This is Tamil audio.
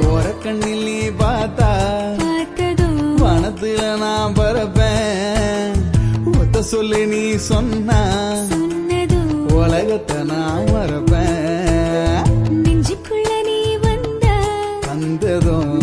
ஓர கண்ணில் நீ பார்த்தா வனத்துல நான் பறப்பேன். ஒத்த சொல்லி நீ சொன்னா உலகத்தை நான் மறப்பேன். நெஞ்சுக்குள்ள நீ வந்ததும்